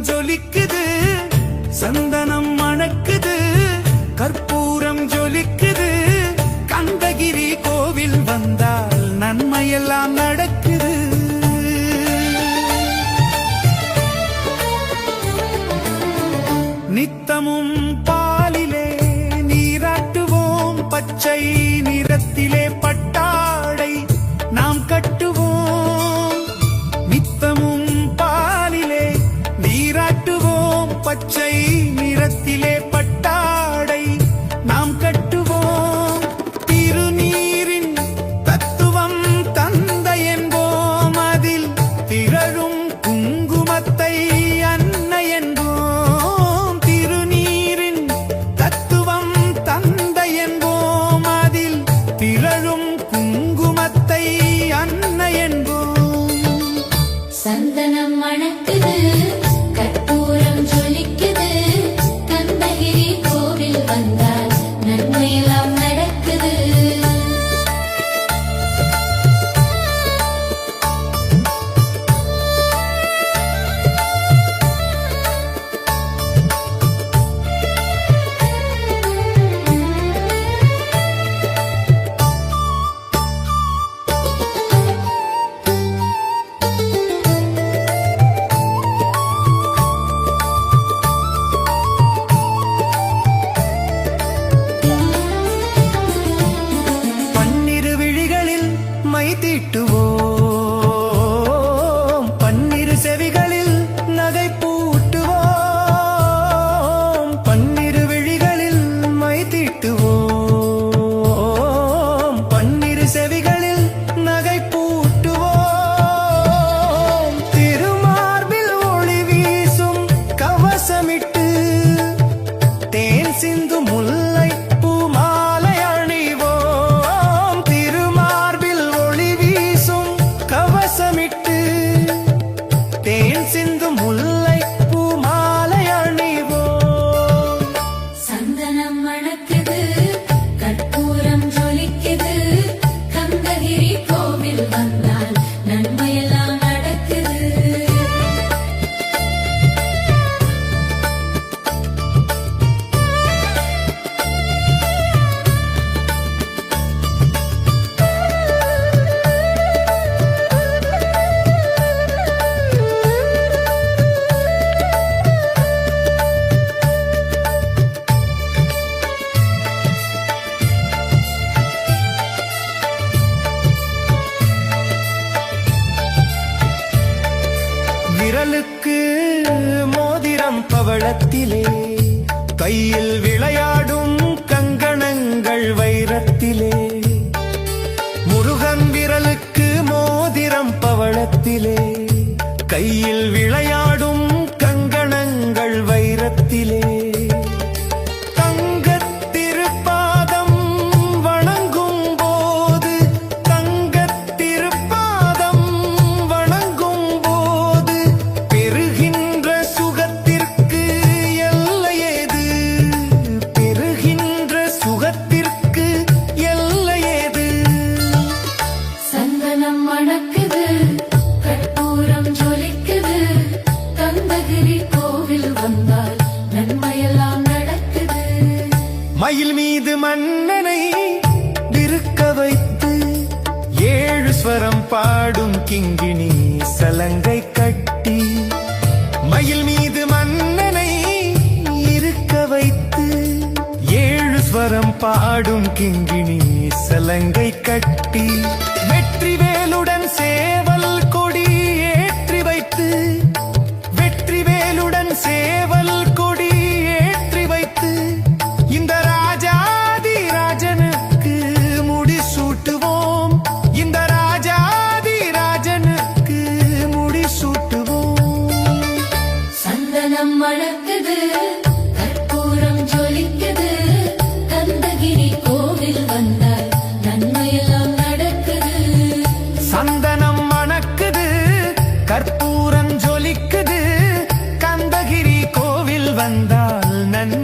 ஜொலிக்குது, சந்தனம் மணக்குது, கற்பூரம் ஜொலிக்குது. கந்தகிரி கோவில் வந்தால் நன்மையெல்லாம் நடக்குது. நித்தமும் பாலிலே நீராட்டுவோம், பச்சை நிறத்திலே பட்டாடை நாம் கட்டுவோம். நித்தமும் பாலிலே நீராட்டுவோம், பச்சை நிறத்திலே பட்டாடை நாம் கட்டுவோம். திருநீரின் தத்துவம் தந்தை என்போம், அதில் திரழும் குங்குமத்தை அன்னை என்போம். திருநீரின் தத்துவம் தந்தை என்போம், அதில் திரழும் குங்குமத்தை அன்னை என்போம். சந்தனம் மணக்குது, கற்பூரம் ஜொலிக்குது, கந்தகிரி கோவில் வந்தால் நன்மையெல்லாம் நடக்குது. தீட்டுவோம், பன்னிரு செவிகளில் நகை பூட்டுவோம். பன்னிரு விழிகளில் மை தீட்டுவோம், பன்னிரு செவிகளில் நகை பூட்டுவோம். திருமார்பில் ஒளி வீசும் கவசமிட்டு தேன் சிந்து முல்லை பூமாலை அணிவோம். திருமார்பில் ஒளி வீசும் கவசமிட்டு தேன் சிந்து முல்லை பூமாலை அணிவோம். சந்தனம் மணக்குது, கற்பூரம் ஜொலிக்குது, கந்தகிரி கோவில் வந்தால் நன்மையெல்லாம் நடக்குது. விரலுக்கு மோதிரம் பவளத்திலே, கையில் விளையாடும் கங்கணங்கள் வைரத்திலே. முருகன் விரலுக்கு மோதிரம் பவளத்திலே, கையில் விளையாடும் கங்கணங்கள் வைரத்திலே. மயில் மீது மன்னனை இருக்க வைத்து 7 ஸ்வரம் பாடும் கிங்கிணி சலங்கை கட்டி. மயில் மீது மன்னனை இருக்க வைத்து 7 ஸ்வரம் பாடும் கிங்கிணி சலங்கை கட்டி. வெற்றிவேலுடன் சேவல் கொடி ஏற்றி வைத்து, வெற்றிவேலுடன் சேவல் கொடி ஏற்றி வைத்து இந்த ராஜாதி ராஜனுக்கு முடி சூட்டுவோம். இந்த ராஜாதி ராஜனுக்கு முடி சூட்டுவோம். சந்தனம் மணக்குது, கற்பூரம் ஜொலிக்குது, கந்தகிரி கோவில் வந்தால் நன்மையெல்லாம் நடக்குது. சந்தனம் மணக்குது, கற்பூரம் ஜொலிக்குது, கந்தகிரி கோவில் வந்தால் நன்மை